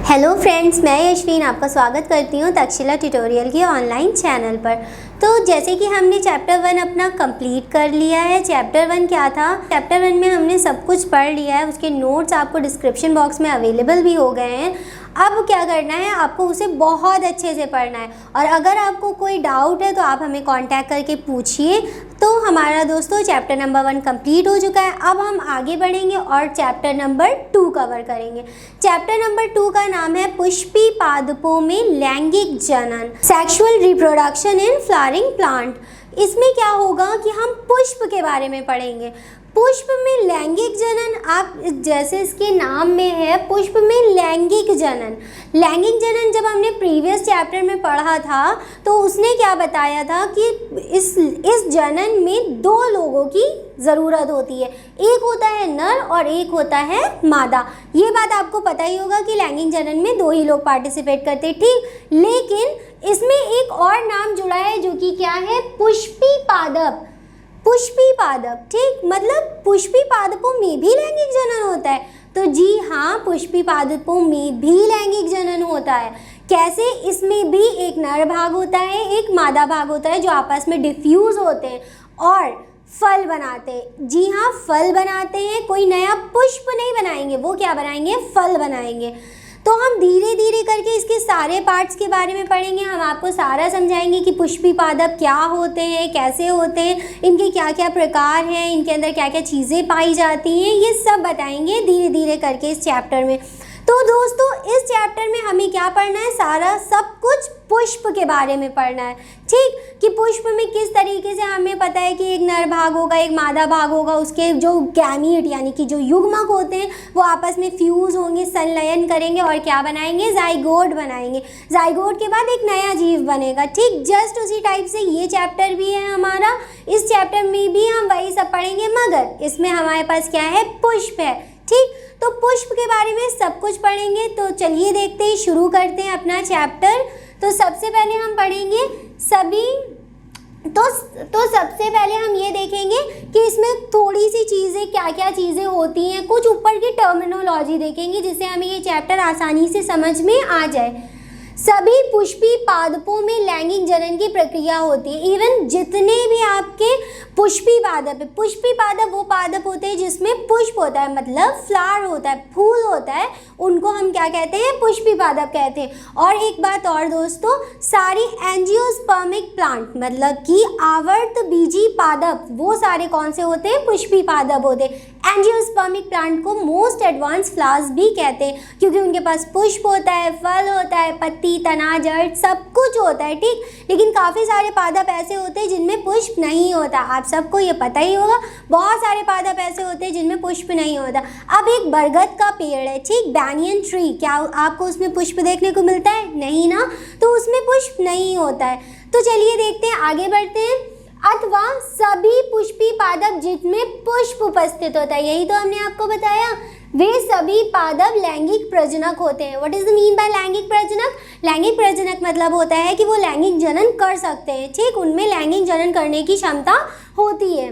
Hello friends, मैं यशवीन आपका स्वागत करती हूँ तक्षशिला ट्यूटोरियल के ऑनलाइन चैनल पर। तो जैसे कि हमने चैप्टर 1 अपना कंप्लीट कर लिया है। चैप्टर 1 क्या था? चैप्टर 1 में हमने सब कुछ पढ़ लिया है। उसके नोट्स आपको डिस्क्रिप्शन बॉक्स में अवेलेबल भी हो गए हैं। अब क्या करना है, आपको उसे बहुत अच्छे से पढ़ना है। और अगर आपको कोई डाउट है तो आप हमें कांटेक्ट करके पूछिए। तो हमारा दोस्तों चैप्टर नंबर 1 कंप्लीट हो चुका है। अब हम आगे बढ़ेंगे और चैप्टर नंबर 2 कवर करेंगे। चैप्टर नंबर 2 का नाम है पुष्पी पादपों में लैंगिक जनन, sexual reproduction in flowering plant. इसमें क्या होगा कि हम पुष्प के बारे में पढ़ेंगे। पुष्प में लैंगिक जनन, आप जैसे इसके नाम में है पुष्प में लैंगिक जनन। लैंगिक जनन जब हमने प्रीवियस चैप्टर में पढ़ा था तो उसने क्या बताया था कि इस जनन में 2 लोगों की ज़रूरत होती है। एक होता है नर और एक होता है मादा। ये बात आपको पता ही होगा कि लैंगिक जनन में 2 ही लोग पार्टिसिपेट करते हैं, ठीक। लेकिन इसमें एक और नाम जुड़ा है जो कि क्या है, पुष्पी पादप। पुष्पी पादप, ठीक, मतलब पुष्पी पादपों में भी लैंगिक जनन होता है। तो जी हाँ, पुष्पी पादपों में भी लैंगिक जनन होता है। कैसे? इसमें भी एक नर भाग होता है, एक मादा भाग होता है जो आपस में डिफ्यूज होते हैं और फल बनाते हैं। जी हाँ, फल बनाते हैं। कोई नया पुष्प नहीं बनाएंगे, वो क्या बनाएंगे, फल बनाएंगे। तो हम धीरे धीरे करके इसके सारे पार्ट्स के बारे में पढ़ेंगे। हम आपको सारा समझाएंगे कि पुष्पी पादप क्या होते हैं, कैसे होते हैं, इनके क्या क्या प्रकार हैं, इनके अंदर क्या क्या चीज़ें पाई जाती हैं, ये सब बताएंगे धीरे धीरे करके इस चैप्टर में। तो दोस्तों इस चैप्टर में हमें क्या पढ़ना है, सारा सब कुछ पुष्प के बारे में पढ़ना है, ठीक। कि पुष्प में किस तरीके से हमें पता है कि एक नर भाग होगा, एक मादा भाग होगा, उसके जो गैमीट यानी कि जो युग्मक होते हैं वो आपस में फ्यूज़ होंगे, संलयन करेंगे और क्या बनाएंगे, जाइगोट बनाएंगे। जाइगोट के बाद एक नया जीव बनेगा, ठीक। जस्ट उसी टाइप से ये चैप्टर भी है हमारा। इस चैप्टर में भी हम वही सब पढ़ेंगे, मगर इसमें हमारे पास क्या है, पुष्प है, ठीक। तो पुष्प के बारे में सब कुछ पढ़ेंगे। तो चलिए देखते हैं, शुरू करते हैं अपना चैप्टर। तो सबसे पहले हम पढ़ेंगे तो सबसे पहले हम ये देखेंगे कि इसमें थोड़ी सी चीज़ें, क्या क्या चीज़ें होती हैं, कुछ ऊपर की टर्मिनोलॉजी देखेंगे जिससे हमें ये चैप्टर आसानी से समझ में आ जाए। सभी पुष्पी पादपों में लैंगिक जनन की प्रक्रिया होती है। इवन जितने भी आपके पुष्पी पादप है, पुष्पी पादप वो पादप होते हैं जिसमें पुष्प होता है, मतलब फ्लावर होता है, फूल होता है, उनको हम क्या कहते हैं, पुष्पी पादप कहते हैं। और एक बात और दोस्तों, सारी एंजियोस्पर्मिक प्लांट मतलब कि आवर्त बीजी पादप, वो सारे कौन से होते हैं, पुष्पी पादप होते हैं। एंजियोस्पर्मिक प्लांट को मोस्ट एडवांस फ्लावर्स भी कहते हैं क्योंकि उनके पास पुष्प होता है, फल होता है, पत्ती, तना, जड़ सब कुछ होता है, ठीक। लेकिन काफ़ी सारे पादप ऐसे होते हैं जिनमें पुष्प नहीं होता। आप सबको ये पता ही होगा, बहुत सारे पादप ऐसे होते हैं जिनमें पुष्प नहीं होता। अब एक बरगद का पेड़ है, ठीक, बैनियन ट्री, क्या आपको उसमें पुष्प देखने को मिलता है? नहीं ना, तो उसमें पुष्प नहीं होता है। तो चलिए देखते हैं, आगे बढ़ते हैं। अथवा सभी पुष्पी पादप जिनमें पुष्प उपस्थित होता है, यही तो हमने आपको बताया, वे सभी पादप लैंगिक प्रजनक होते हैं। What is the mean by लैंगिक प्रजनक? लैंगिक प्रजनक मतलब होता है कि वो लैंगिक जनन कर सकते हैं, ठीक, उनमें लैंगिक जनन करने की क्षमता होती है।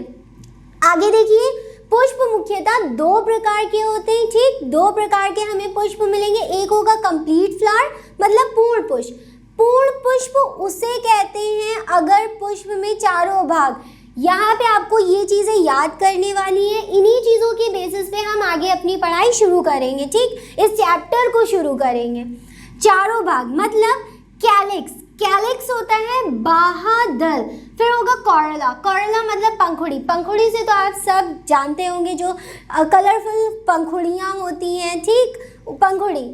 आगे देखिए, पुष्प मुख्यतः 2 प्रकार के होते हैं, ठीक। 2 प्रकार के हमें पुष्प मिलेंगे। एक होगा कंप्लीट फ्लावर, मतलब पूर्ण पुष्प। पूर्ण पुष्प उसे कहते हैं अगर पुष्प में चारों भाग, यहाँ पे आपको ये चीज़ें याद करने वाली हैं। इन्हीं चीज़ों के बेसिस पे हम आगे अपनी पढ़ाई शुरू करेंगे, ठीक, इस चैप्टर को शुरू करेंगे। चारों भाग मतलब कैलिक्स, कैलिक्स होता है बाह्यदल। फिर होगा कॉरला, कॉरला मतलब पंखुड़ी, पंखुड़ी से तो आप सब जानते होंगे, जो कलरफुल पंखुड़ियाँ होती हैं, ठीक, पंखुड़ी।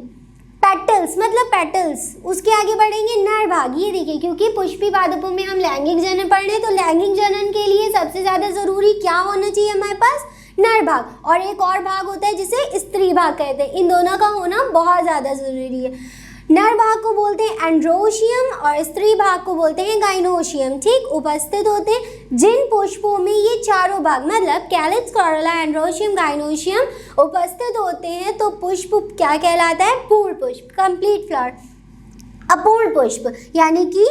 पेटल्स मतलब पेटल्स। उसके आगे बढ़ेंगे नर भाग। ये देखिए, क्योंकि पुष्पी पादपों में हम लैंगिक जनन पढ़ रहे हैं तो लैंगिक जनन के लिए सबसे ज़्यादा ज़रूरी क्या होना चाहिए हमारे पास, नर भाग। और एक और भाग होता है जिसे स्त्री भाग कहते हैं। इन दोनों का होना बहुत ज़्यादा ज़रूरी है। नर भाग को बोलते हैं एंड्रोशियम और स्त्री भाग को बोलते हैं गाइनोशियम, ठीक, उपस्थित होते हैं। जिन पुष्पों में ये चारों भाग मतलब कैलिक्स, कॉरला, एंड्रोशियम, गाइनोशियम उपस्थित होते हैं तो पुष्प क्या कहलाता है, पूर्ण पुष्प, कंप्लीट फ्लावर। अपूर्ण पुष्प यानी कि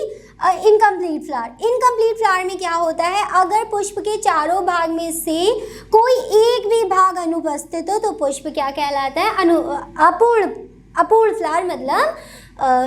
इनकम्प्लीट फ्लावर। इनकम्प्लीट फ्लावर में क्या होता है, अगर पुष्प के चारों भाग में से कोई एक भी भाग अनुपस्थित हो तो पुष्प क्या कहलाता है, अपूर्ण अपूर्ण फ्लावर मतलब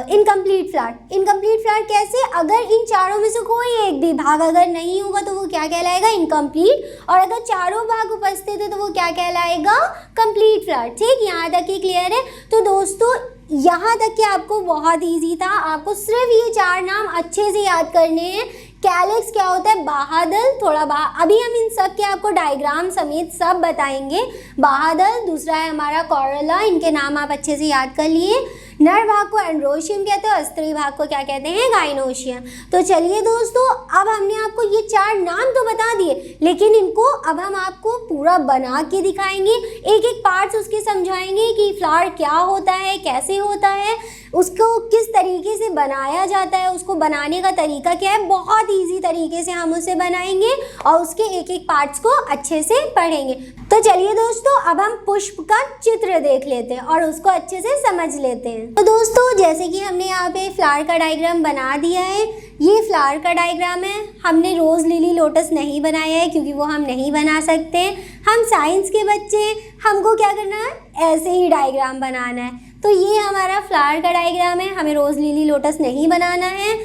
इनकम्प्लीट फ्लावर। इनकम्प्लीट फ्लावर कैसे? अगर इन चारों में से कोई एक भी भाग अगर नहीं होगा तो वो क्या कहलाएगा? इनकम्प्लीट। और अगर चारों भाग उपस्थित है तो वो क्या कहलाएगा? Complete flower. ठीक, यहाँ तक ही क्लियर है? तो दोस्तों यहाँ तक कि आपको बहुत इजी था, आपको सिर्फ ये 4 नाम अच्छे से याद करने हैं। कैलिक्स क्या होता है? बाहादल, थोड़ा अभी हम इन सब के आपको डायग्राम समेत सब बताएंगे। बाहादल, दूसरा है हमारा कॉरोला, इनके नाम आप अच्छे से याद कर लिए। नर भाग को एंड्रोशियम कहते हैं और स्त्री भाग को क्या कहते हैं? गाइनोशियम। तो चलिए दोस्तों, अब हमने आपको ये 4 नाम तो बता दिए, लेकिन इनको अब हम आपको पूरा बना के दिखाएंगे, एक एक पार्ट्स उसके समझाएंगे कि फ्लावर क्या होता है, कैसे होता है, उसको किस तरीके से बनाया जाता है, उसको बनाने का तरीका क्या है। बहुत इजी तरीके से हम उसे बनाएंगे और उसके एक एक पार्ट्स को अच्छे से पढ़ेंगे। तो चलिए दोस्तों, अब हम पुष्प का चित्र देख लेते हैं और उसको अच्छे से समझ लेते हैं। तो दोस्तों जैसे कि हमने यहाँ पे फ्लावर का डायग्राम बना दिया है, ये फ्लावर का डायग्राम है। हमने रोज़ लिली लोटस नहीं बनाया है क्योंकि वो हम नहीं बना सकते, हम साइंस के बच्चे हैं, हमको क्या करना है? ऐसे ही डायग्राम बनाना है। तो ये हमारा फ्लावर का डायग्राम है, हमें रोज़ लिली लोटस नहीं बनाना है।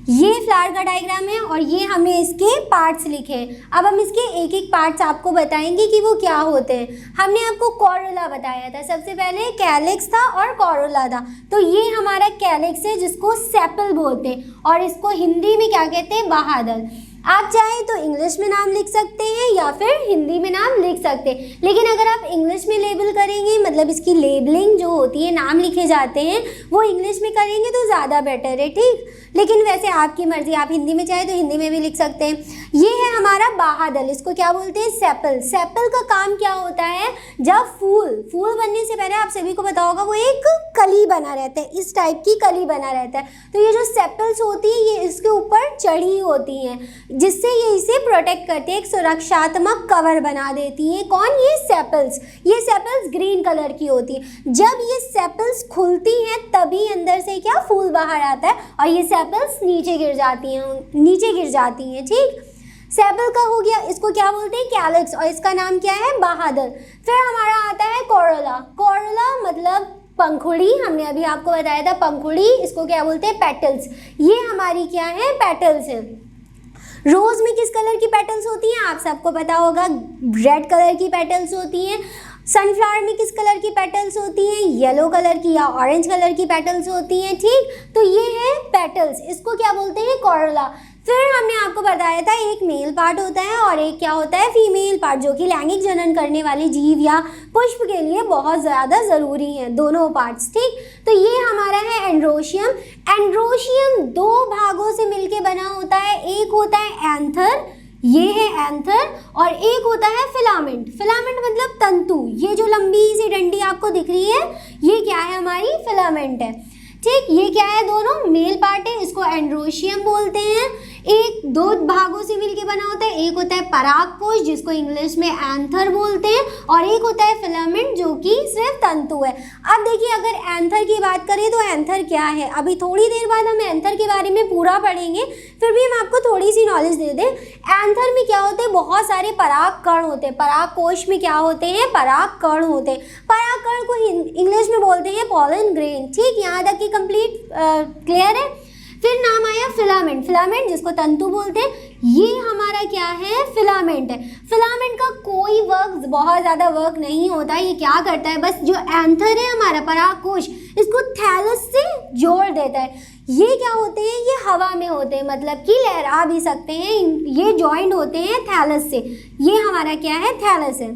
ये फ्लावर का डायग्राम है और ये हमने इसके पार्ट्स लिखे हैं। अब हम इसके एक एक पार्ट्स आपको बताएंगे कि वो क्या होते हैं। हमने आपको कॉरोला बताया था, सबसे पहले कैलिक्स था और कॉरोला था। तो ये हमारा कैलिक्स है जिसको सेपल बोलते हैं और इसको हिंदी में क्या कहते हैं? बाहादल। आप चाहें तो इंग्लिश में नाम लिख सकते हैं या फिर हिंदी में नाम लिख सकते हैं, लेकिन अगर आप इंग्लिश में लेबल करेंगे, मतलब इसकी लेबलिंग जो होती है, नाम लिखे जाते हैं, वो इंग्लिश में करेंगे तो ज़्यादा बेटर है। ठीक, लेकिन वैसे आपकी मर्ज़ी, आप हिंदी में चाहे तो हिंदी में भी लिख सकते हैं। ये है हमारा बाहादल, इसको क्या बोलते हैं? सेपल। सेपल का काम क्या होता है? जब फूल बनने से पहले आप सभी को पता होगा वो एक कली बना रहता है, इस टाइप की कली बना रहता है। तो ये जो सेपल्स होती है ये इसके ऊपर चढ़ी होती हैं, जिससे ये इसे प्रोटेक्ट करते हैं, एक सुरक्षात्मक कवर बना देती हैं। कौन? ये सेपल्स। ये सेपल्स ग्रीन कलर की होती है। जब ये सेपल्स खुलती हैं तभी अंदर से क्या? फूल बाहर आता है और ये सेपल्स नीचे गिर जाती हैं। ठीक, सेपल का हो गया, इसको क्या बोलते हैं? कैलिक्स, और इसका नाम क्या है? बाहादल। फिर हमारा आता है कॉरोला। कॉरोला मतलब पंखुड़ी, हमने अभी आपको बताया था पंखुड़ी, इसको क्या बोलते हैं? पेटल्स। ये हमारी क्या है? पेटल्स है। रोज में किस कलर की पेटल्स होती हैं? आप सबको पता होगा, रेड कलर की पेटल्स होती हैं। सनफ्लावर में किस कलर की पेटल्स होती हैं? येलो कलर की या ऑरेंज कलर की पेटल्स होती हैं। ठीक, तो ये है पेटल्स, इसको क्या बोलते हैं? कॉरोला। फिर हमने आपको बताया था एक मेल पार्ट होता है और एक क्या होता है? फीमेल पार्ट, जो कि लैंगिक जनन करने वाले जीव या पुष्प के लिए बहुत ज़्यादा ज़रूरी हैं, दोनों पार्ट्स। ठीक, तो ये हमारा है एंड्रोशियम। एंड्रोशियम 2 भागों से मिलके बना होता है, एक होता है एंथर, ये है एंथर, और एक होता है फिलामेंट। फिलामेंट मतलब तंतु, ये जो लंबी सी डंडी आपको दिख रही है ये क्या है? हमारी फिलामेंट है। ठीक, ये क्या है? दोनों मेल पार्ट है, इसको एंड्रोशियम बोलते हैं। एक 2 भागों से मिलके बना होता है, एक होता है परागकोश जिसको इंग्लिश में एंथर बोलते हैं, और एक होता है फिलामेंट जो कि सिर्फ तंतु है। अब देखिए, अगर एंथर की बात करें तो एंथर क्या है? अभी थोड़ी देर बाद हम एंथर के बारे में पूरा पढ़ेंगे, फिर भी हम आपको थोड़ी सी नॉलेज दे दें। एंथर में क्या होते हैं? बहुत सारे पराग कण होते हैं। परागकोश में क्या होते हैं? पराग कण होते हैं। पराग कण को इंग्लिश में बोलते हैं पॉलन ग्रेन। ठीक, यहाँ तक की कंप्लीट क्लियर है? फिर नाम आया फिलामेंट। फिलामेंट जिसको तंतु बोलते हैं, ये हमारा क्या है? फिलामेंट है। फिलामेंट का कोई वर्क, बहुत ज़्यादा वर्क नहीं होता। ये क्या करता है? बस जो एंथर है हमारा परागकोश, इसको थैलस से जोड़ देता है। ये क्या होते हैं? ये हवा में होते हैं, मतलब कि लहरा भी सकते हैं। ये जॉइंट होते हैं थैलस से। ये हमारा क्या है? थैलस है।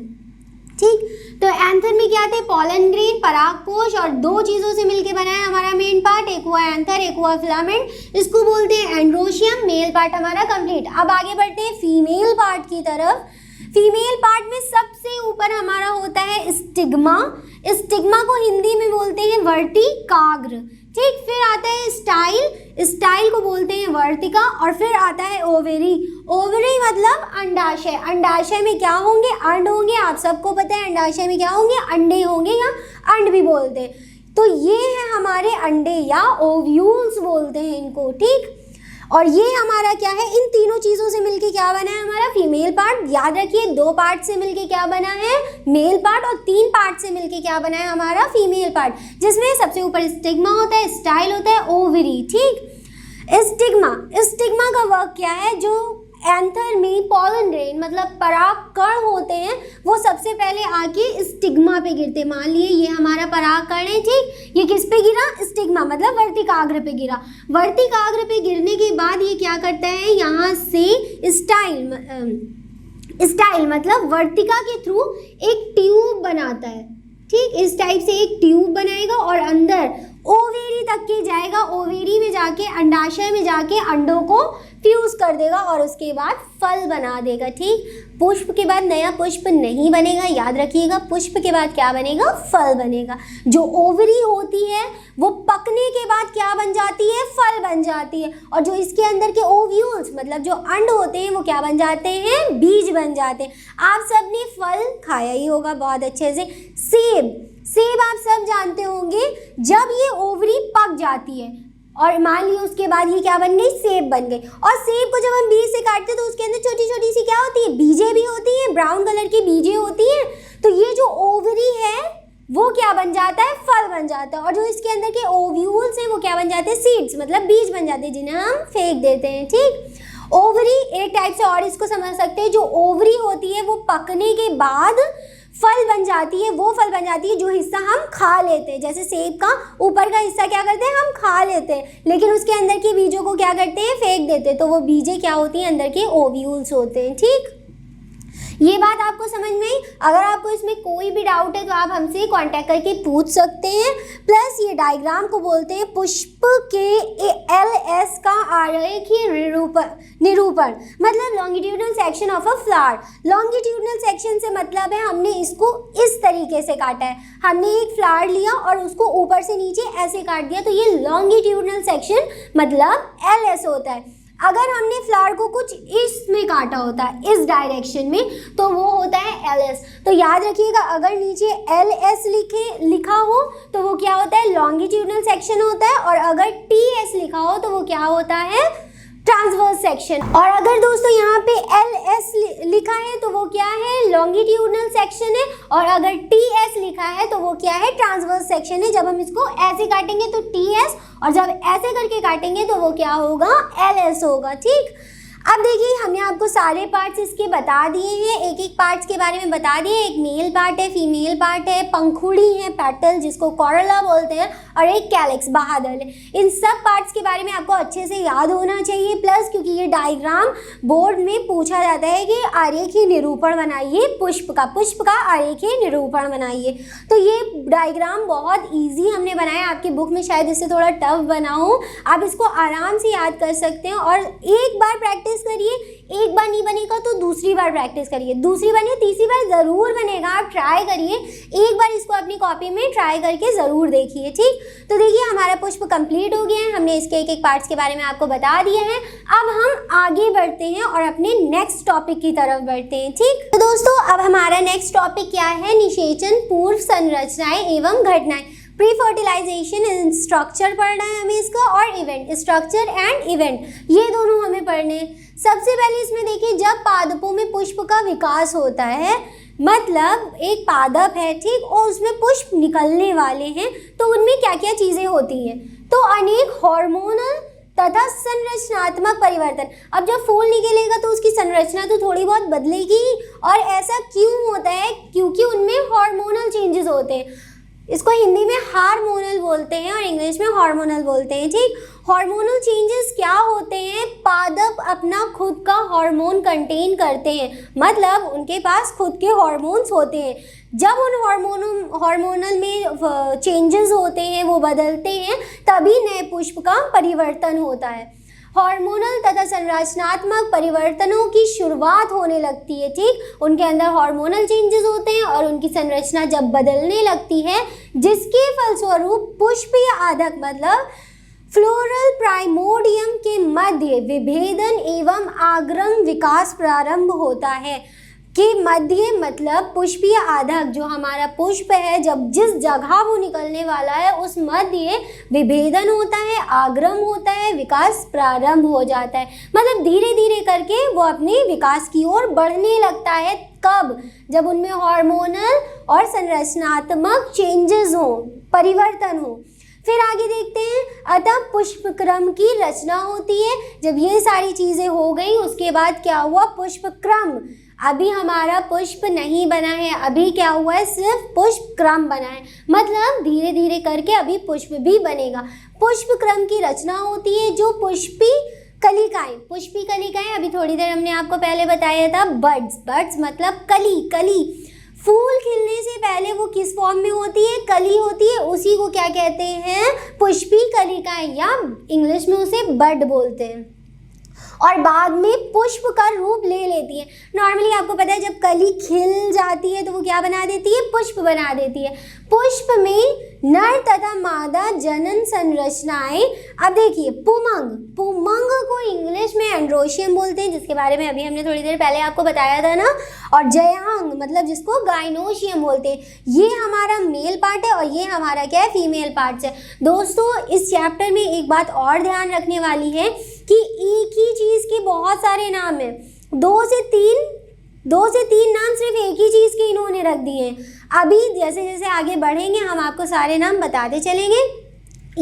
ठीक, तो एंथर में क्या थे? पॉलन ग्रेन, परागकोश, और 2 चीज़ों से मिलके बना है हमारा मेन पार्ट, एक हुआ एंथर, एक हुआ फिलामेंट। इसको बोलते हैं एंड्रोशियम। मेल पार्ट हमारा कंप्लीट। अब आगे बढ़ते हैं फीमेल पार्ट की तरफ। फीमेल पार्ट में सबसे ऊपर हमारा होता है स्टिग्मा। स्टिग्मा को हिंदी में बोलते हैं वर्टिकाग्र। ठीक, फिर आता है स्टाइल। स्टाइल को बोलते हैं वर्तिका, और फिर आता है ओवेरी। ओवेरी मतलब अंडाशय। अंडाशय में क्या होंगे? अंड होंगे। आप सबको पता है अंडाशय में क्या होंगे? अंडे होंगे, या अंड भी बोलते हैं। तो ये है हमारे अंडे या ओव्यूल्स बोलते हैं इनको। ठीक, और ये हमारा क्या है, इन तीनों चीज़ों से मिलके क्या बना है हमारा फीमेल पार्ट। याद रखिए 2 पार्ट से मिलके क्या बना है मेल पार्ट, और 3 पार्ट से मिलके क्या बना है हमारा फीमेल पार्ट, जिसमें सबसे ऊपर स्टिग्मा होता है, स्टाइल होता है, ओवरी। ठीक, स्टिग्मा का वर्क क्या है, जो एंथर में पॉलन ग्रेन मतलब पराग कण होते हैं वो सबसे पहले आके स्टिग्मा पे गिरते। मान लिए ये हमारा पराग कण है, ठीक, ये किस पे गिरा, स्टिग्मा मतलब वर्तिकाग्र पे गिरा। वर्तिकाग्र पे गिरने के बाद ये क्या करता है, यहाँ से स्टाइल मतलब वर्तिका के थ्रू एक ट्यूब बनाता है। ठीक, इस टाइप से एक ट्यूब बनाएगा और अंदर ओवेरी तक के जाएगा, ओवेरी में जाके अंडाशय में जाके अंडों को फ्यूज कर देगा और उसके बाद फल बना देगा। ठीक, पुष्प के बाद नया पुष्प नहीं बनेगा, याद रखिएगा, पुष्प के बाद क्या बनेगा, फल बनेगा। जो ओवरी होती है वो पकने के बाद क्या बन जाती है, फल बन जाती है, और जो इसके अंदर के ओव्यूल्स मतलब जो अंड होते हैं वो क्या बन जाते हैं, बीज बन जाते हैं। आप सबने फल खाया ही होगा बहुत अच्छे से, सेब आप सब जानते होंगे। जब ये ओवरी पक जाती है और मान लीजिए उसके बाद ये क्या बन गई, सेब बन गई, और सेब को जब हम बीज से काटते हैं तो उसके अंदर छोटी छोटी सी क्या होती है, बीजें भी होती हैं, ब्राउन कलर की बीजें होती हैं। तो ये जो ओवरी है वो क्या बन जाता है, फल बन जाता है, और जो इसके अंदर के ओव्यूल्स हैं वो क्या बन जाते हैं, सीड्स मतलब बीज बन जाते हैं, जिन्हें हम फेंक देते हैं। ठीक, ओवरी एक टाइप से और इसको समझ सकते हैं, जो ओवरी होती है वो पकने के बाद फल बन जाती है, वो फल बन जाती है जो हिस्सा हम खा लेते हैं। जैसे सेब का ऊपर का हिस्सा क्या करते हैं, हम खा लेते हैं, लेकिन उसके अंदर के बीजों को क्या करते हैं, फेंक देते हैं। तो वो बीजें क्या होती हैं, अंदर के ओव्यूल्स होते हैं। ठीक, ये बात आपको समझ में आई। अगर आपको इसमें कोई भी डाउट है तो आप हमसे कांटेक्ट करके पूछ सकते हैं। प्लस ये डायग्राम को बोलते हैं पुष्प के LS का आरेखीय निरूपण मतलब longitudinal section of a flower. Longitudinal section से मतलब है हमने इसको इस तरीके से काटा है, हमने एक फ्लावर लिया और उसको ऊपर से नीचे ऐसे काट दिया, तो ये लॉन्गिट्यूडनल सेक्शन मतलब LS होता है। अगर हमने फ्लावर को कुछ इसमें काटा होता है, इस डायरेक्शन में, तो वो होता है LS। तो याद रखिएगा, अगर नीचे LS लिखा हो तो वो क्या होता है, लॉन्गिट्यूडनल सेक्शन होता है, और अगर TS लिखा हो तो वो क्या होता है, ट्रांसवर्स सेक्शन। और अगर दोस्तों यहाँ पे LS लिखा है तो वो क्या है, लॉन्गिट्यूडनल सेक्शन है, और अगर TS लिखा है तो वो क्या है, ट्रांसवर्स सेक्शन है। जब हम इसको ऐसे काटेंगे तो TS, और जब ऐसे करके काटेंगे तो वो क्या होगा, LS होगा। ठीक, अब देखिए हमने आपको सारे पार्ट्स इसके बता दिए हैं, एक एक पार्ट्स के बारे में बता दिए। एक मेल पार्ट है, फीमेल पार्ट है, पंखुड़ी है, पेटल जिसको कॉरोला बोलते हैं, और एक कैलिक्स बादल है। इन सब पार्ट्स के बारे में आपको अच्छे से याद होना चाहिए। प्लस क्योंकि ये डायग्राम बोर्ड में पूछा जाता है कि आरेखीय निरूपण बनाइए पुष्प का आरेखीय निरूपण बनाइए। तो ये डायग्राम बहुत ईजी हमने बनाया, आपकी बुक में शायद इससे थोड़ा टफ बना हो, आप इसको आराम से याद कर सकते हैं। और एक बार प्रैक्टिस करिए, एक बार नहीं बनेगा तो दूसरी बार प्रैक्टिस करिए, दूसरी बार नहीं तीसरी बार ज़रूर बनेगा। आप ट्राई करिए, एक बार इसको अपनी कॉपी में ट्राई करके ज़रूर देखिए। ठीक, तो देखिए हमारा पुष्प कंप्लीट हो गया है, हमने इसके एक एक पार्ट्स के बारे में आपको बता दिया है। अब हम आगे बढ़ते हैं और अपने नेक्स्ट टॉपिक की तरफ बढ़ते हैं। ठीक, तो दोस्तों अब हमारा नेक्स्ट टॉपिक क्या है, निषेचन, पूर्व संरचनाएं एवं घटनाएं। प्री फर्टिलाइजेशन स्ट्रक्चर पढ़ना है हमें इसका, और इवेंट, स्ट्रक्चर एंड इवेंट, ये दोनों हमें पढ़ने हैं। सबसे पहले इसमें देखिए, जब पादपों में पुष्प का विकास होता है, मतलब एक पादप है, ठीक, और उसमें पुष्प निकलने वाले हैं, तो उनमें क्या क्या चीज़ें होती हैं, तो अनेक हार्मोनल तथा संरचनात्मक परिवर्तन। अब जब फूल निकलेगा तो उसकी संरचना तो थोड़ी बहुत बदलेगी, और ऐसा क्यों होता है, क्योंकि उनमें हार्मोनल चेंजेस होते हैं। इसको हिंदी में हार्मोनल बोलते हैं और इंग्लिश में हार्मोनल बोलते हैं। ठीक, हार्मोनल चेंजेस क्या होते हैं, पादप अपना खुद का हार्मोन कंटेन करते हैं, मतलब उनके पास खुद के हार्मोन्स होते हैं। जब उन हार्मोनल में चेंजेस होते हैं, वो बदलते हैं, तभी नए पुष्प का परिवर्तन होता है। हार्मोनल तथा संरचनात्मक परिवर्तनों की शुरुआत होने लगती है। ठीक, उनके अंदर हार्मोनल चेंजेस होते हैं और उनकी संरचना जब बदलने लगती है, जिसके फलस्वरूप पुष्पीय आधक मतलब फ्लोरल प्राइमोडियम के मध्य विभेदन एवं आग्रम विकास प्रारंभ होता है। कि मध्य मतलब पुष्पीय आधक, जो हमारा पुष्प है जब जिस जगह वो निकलने वाला है उस मध्य विभेदन होता है, आगम होता है, विकास प्रारंभ हो जाता है। मतलब धीरे धीरे करके वो अपने विकास की ओर बढ़ने लगता है। कब? जब उनमें हार्मोनल और संरचनात्मक चेंजेस हो, परिवर्तन हो। फिर आगे देखते हैं, अतः पुष्पक्रम की रचना होती है। जब ये सारी चीज़ें हो गई उसके बाद क्या हुआ? पुष्पक्रम। अभी हमारा पुष्प नहीं बना है, अभी क्या हुआ है? सिर्फ पुष्पक्रम बना है। मतलब धीरे धीरे करके अभी पुष्प भी बनेगा। पुष्पक्रम की रचना होती है जो पुष्पी कलिकाएं अभी थोड़ी देर हमने आपको पहले बताया था, बड्स मतलब कली। फूल खिलने से पहले वो किस फॉर्म में होती है? कली होती है। उसी को क्या कहते हैं? पुष्पी कलिकाएं, या इंग्लिश में उसे बड बोलते हैं। और बाद में पुष्प का रूप ले लेती है। नॉर्मली आपको पता है जब कली खिल जाती है तो वो क्या बना देती है? पुष्प बना देती है। पुष्प में नर तथा मादा जनन संरचनाएं। अब देखिए, पुमंग को इंग्लिश में एंड्रोशियम बोलते हैं, जिसके बारे में अभी हमने थोड़ी देर पहले आपको बताया था ना। और जयांग मतलब जिसको गाइनोशियम बोलते हैं, ये हमारा मेल पार्ट है और ये हमारा क्या है? फीमेल पार्ट है। दोस्तों, इस चैप्टर में एक बात और ध्यान रखने वाली है कि एक ही चीज़ के बहुत सारे नाम हैं। दो से तीन नाम सिर्फ एक ही चीज़ के इन्होंने रख दिए हैं। अभी जैसे जैसे आगे बढ़ेंगे हम आपको सारे नाम बताते चलेंगे।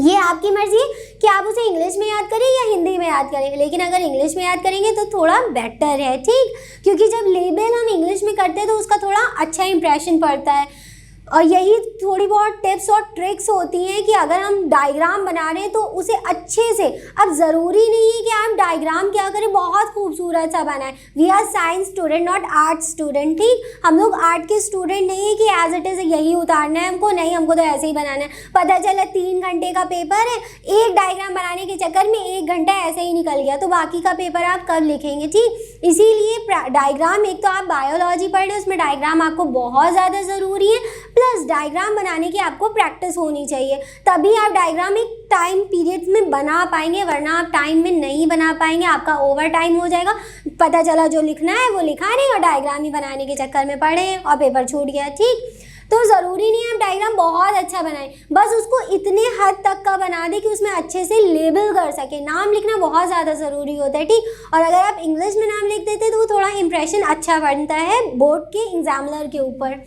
ये आपकी मर्जी है कि आप उसे इंग्लिश में याद करें या हिंदी में याद करें, लेकिन अगर इंग्लिश में याद करेंगे तो थोड़ा बेटर है, ठीक? क्योंकि जब लेबल हम इंग्लिश में करते हैं तो उसका थोड़ा अच्छा इंप्रेशन पड़ता है। और यही थोड़ी बहुत टिप्स और ट्रिक्स होती हैं कि अगर हम डायग्राम बना रहे हैं तो उसे अच्छे से, अब ज़रूरी नहीं है कि आप डायग्राम क्या करें बहुत खूबसूरत सा बनाएं। We are science student not art student, ठीक? हम लोग आर्ट के स्टूडेंट नहीं है कि एज इट इज़ यही उतारना है हमको, नहीं, हमको तो ऐसे ही बनाना है। पता चला 3 घंटे का पेपर है, एक डायग्राम बनाने के चक्कर में 1 घंटा ऐसे ही निकल गया, तो बाकी का पेपर आप कब लिखेंगे, ठीक? इसीलिए डायग्राम, एक तो आप बायोलॉजी पढ़ रहे हैं उसमें डायग्राम आपको बहुत ज़्यादा ज़रूरी है, प्लस डायग्राम बनाने की आपको प्रैक्टिस होनी चाहिए, तभी आप डायग्राम एक टाइम पीरियड में बना पाएंगे, वरना आप टाइम में नहीं बना पाएंगे, आपका ओवर टाइम हो जाएगा। पता चला जो लिखना है वो लिखा नहीं और डायग्राम ही बनाने के चक्कर में पढ़े और पेपर छूट गया, ठीक? तो ज़रूरी नहीं है आप डायग्राम बहुत अच्छा बनाएं, बस उसको इतने हद तक का बना दें कि उसमें अच्छे से लेबल कर सके। नाम लिखना बहुत ज़्यादा ज़रूरी होता है, ठीक? और अगर आप इंग्लिश में नाम लिख देते तो वो थोड़ा इंप्रेशन अच्छा बनता है बोर्ड के एग्जामिनर के ऊपर।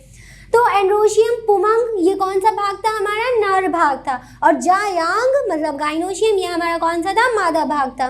तो एंड्रोशियम, पुमंग, ये कौन सा भाग था? हमारा नर भाग था। और जायांग मतलब गाइनोशियम, ये हमारा कौन सा था? मादा भाग था।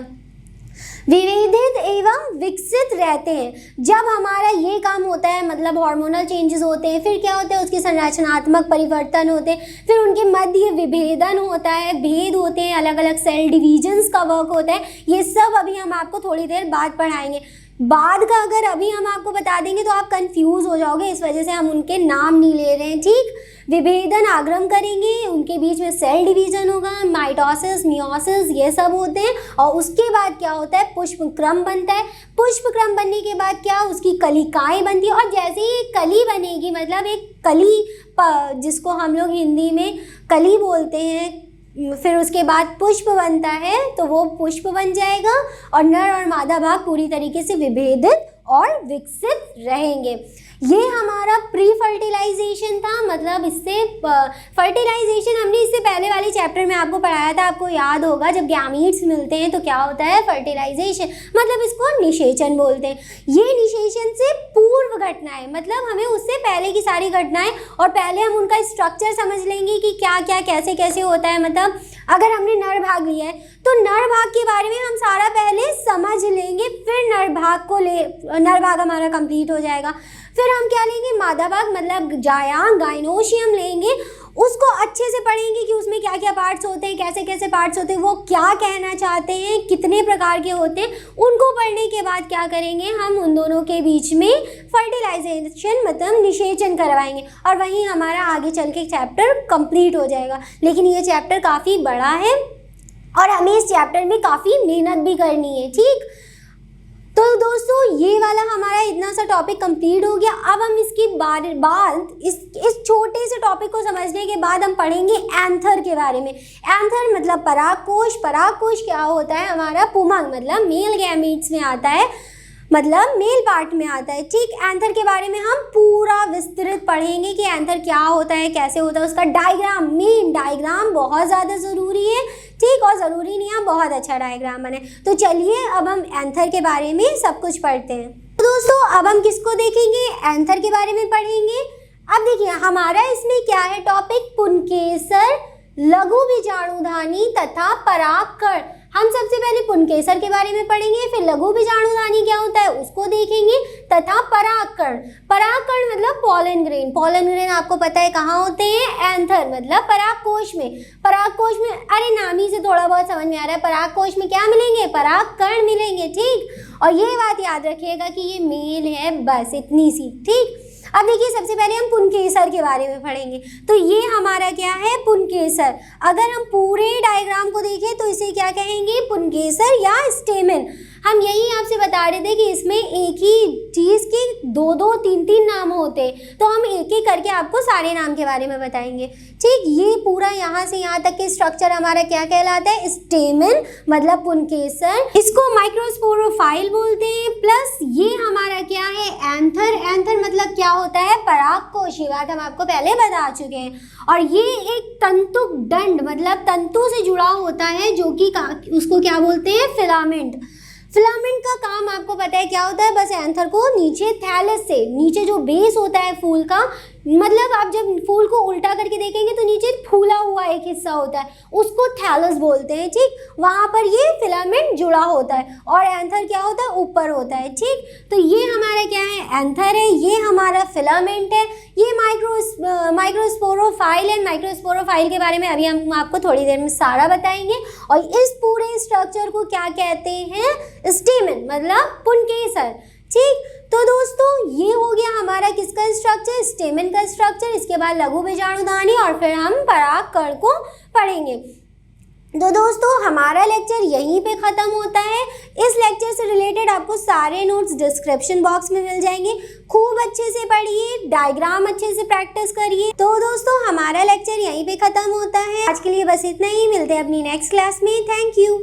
विभेदित एवं विकसित रहते हैं। जब हमारा ये काम होता है, मतलब हार्मोनल चेंजेस होते हैं, फिर क्या होता है? उसके संरचनात्मक परिवर्तन होते हैं, फिर उनके मध्य विभेदन होता है, भेद होते हैं, अलग अलग सेल डिविजन्स का वर्क होता है। ये सब अभी हम आपको थोड़ी देर बाद पढ़ाएंगे। बाद का अगर अभी हम आपको बता देंगे तो आप कंफ्यूज हो जाओगे, इस वजह से हम उनके नाम नहीं ले रहे हैं, ठीक? विभेदन आगम करेंगे, उनके बीच में सेल डिवीजन होगा, माइटोसिस, मियोसिस, ये सब होते हैं। और उसके बाद क्या होता है? पुष्पक्रम बनता है। पुष्पक्रम बनने के बाद क्या? उसकी कलिकाएं बनती है। और जैसे ही कली बनेगी, मतलब एक कली जिसको हम लोग हिंदी में कली बोलते हैं, फिर उसके बाद पुष्प बनता है, तो वो पुष्प बन जाएगा और नर और मादा भाग पूरी तरीके से विभेदित और विकसित रहेंगे। ये हमारा प्री फर्टिलाइजेशन था, मतलब इससे फर्टिलाइजेशन हमने इससे पहले वाले चैप्टर में आपको पढ़ाया था, आपको याद होगा। जब गैमीट्स मिलते हैं तो क्या होता है? फर्टिलाइजेशन, मतलब इसको निषेचन बोलते हैं। ये निषेचन से पूर्व घटनाएं, मतलब हमें उससे पहले की सारी घटनाएं, और पहले हम उनका स्ट्रक्चर समझ लेंगे कि क्या क्या कैसे कैसे होता है। मतलब अगर हमने नर भाग लिया है तो नर भाग के बारे में हम सारा पहले समझ लेंगे, फिर नर भाग हमारा कंप्लीट हो जाएगा। फिर हम क्या लेंगे? मादा भाग, मतलब जायांग, गाइनोशियम लेंगे, उसको अच्छे से पढ़ेंगे कि उसमें क्या क्या पार्ट्स होते हैं, कैसे कैसे पार्ट्स होते हैं, वो क्या कहना चाहते हैं, कितने प्रकार के होते हैं। उनको पढ़ने के बाद क्या करेंगे? हम उन दोनों के बीच में फर्टिलाइजेशन मतलब निषेचन करवाएंगे, और वहीं हमारा आगे चल के चैप्टर कंप्लीट हो जाएगा। लेकिन ये चैप्टर काफ़ी बड़ा है और हमें इस चैप्टर में काफ़ी मेहनत भी करनी है, ठीक? तो दोस्तों, ये वाला हमारा इतना सा टॉपिक कंप्लीट हो गया। अब हम इसके बाद इस छोटे से टॉपिक को समझने के बाद हम पढ़ेंगे एंथर के बारे में। एंथर मतलब परागकोश। परागकोश क्या होता है? हमारा पुमंग मतलब मेल गैमीट्स में आता है। मतलब मेल पार्ट में आता है। ठीक, एंथर के बारे में हम पूरा विस्तृत पढ़ेंगे कि एंथर क्या होता है, कैसे होता है, उसका डायग्राम, मेन डायग्राम बहुत ज़्यादा ज़रूरी है। ठीक, और ज़रूरी नहीं है बहुत अच्छा डायग्राम बने। तो चलिए अब हम एंथर के बारे में सब कुछ पढ़ते हैं। तो दोस्तों अब हम किसको देखेंगे, एंथर के बारे में पढ़ेंगे। अब देखिए हमारा इसमें क्या है टॉपिक, पुंकेसर, लघु बीजाणुधानी तथा परागकण। हम सबसे पहले पुंकेसर के बारे में पढ़ेंगे, फिर लघु बीजाणुधानी क्या होता है उसको देखेंगे, तथा परागकण। परागकण मतलब पॉलन ग्रेन। पॉलन ग्रेन आपको पता है कहाँ होते हैं, एंथर मतलब परागकोश में। परागकोश में, अरे नाम ही से थोड़ा बहुत समझ में आ रहा है, परागकोश में क्या मिलेंगे, परागकण मिलेंगे। ठीक, और ये बात याद रखिएगा कि ये मेल है, बस इतनी सी। ठीक, अब देखिए सबसे पहले हम पुंकेसर के बारे में पढ़ेंगे। तो ये हमारा क्या है, पुंकेसर। अगर हम पूरे डायग्राम को देखें तो इसे क्या कहेंगे, पुंकेसर या स्टेमन। हम यही आपसे बता रहे थे कि इसमें एक ही चीज़ के दो दो तीन तीन नाम होते हैं, तो हम एक एक करके आपको सारे नाम के बारे में बताएंगे। ठीक, ये पूरा यहाँ से यहाँ तक के स्ट्रक्चर हमारा क्या कहलाता है, स्टेमन मतलब पुंकेसर। इसको माइक्रोस्पोरोफाइल बोलते हैं। प्लस ये हमारा क्या है, एंथर। एंथर मतलब क्या होता है, परागकोश। ये बात हम आपको पहले बता चुके हैं। और ये एक तंतुक दंड मतलब तंतु से जुड़ा होता है, जो कि उसको क्या बोलते हैं, फिलामेंट। फिलामेंट का काम आपको पता है क्या होता है, बस एंथर को नीचे थैलस से, नीचे जो बेस होता है फूल का, मतलब आप जब फूल को उल्टा करके देखेंगे तो नीचे फूला हुआ एक हिस्सा होता है, उसको थैलस बोलते हैं। ठीक, वहाँ पर ये फिलामेंट जुड़ा होता है और एंथर क्या होता है, ऊपर होता है। ठीक, तो ये हमारा क्या है, एंथर है, ये हमारा फिलामेंट है, ये माइक्रोस्पोरोफाइल है। माइक्रोस्पोरोफाइल के बारे में अभी हम आपको थोड़ी देर में सारा बताएंगे। और इस पूरे स्ट्रक्चर को क्या कहते हैं, स्टेमन मतलब पुंकेसर। ठीक, तो दोस्तों ये हो गया हमारा किसका स्ट्रक्चर, स्टेमन का स्ट्रक्चर। इसके बाद लघु बीजाणुधानी और फिर हम परागकण को पढ़ेंगे। तो दोस्तों हमारा लेक्चर यहीं पे ख़त्म होता है। इस लेक्चर से रिलेटेड आपको सारे नोट्स डिस्क्रिप्शन बॉक्स में मिल जाएंगे। खूब अच्छे से पढ़िए, डायग्राम अच्छे से प्रैक्टिस करिए। तो दोस्तों हमारा लेक्चर यहीं पे ख़त्म होता है। आज के लिए बस इतना ही, मिलते हैं अपनी नेक्स्ट क्लास में। Thank you.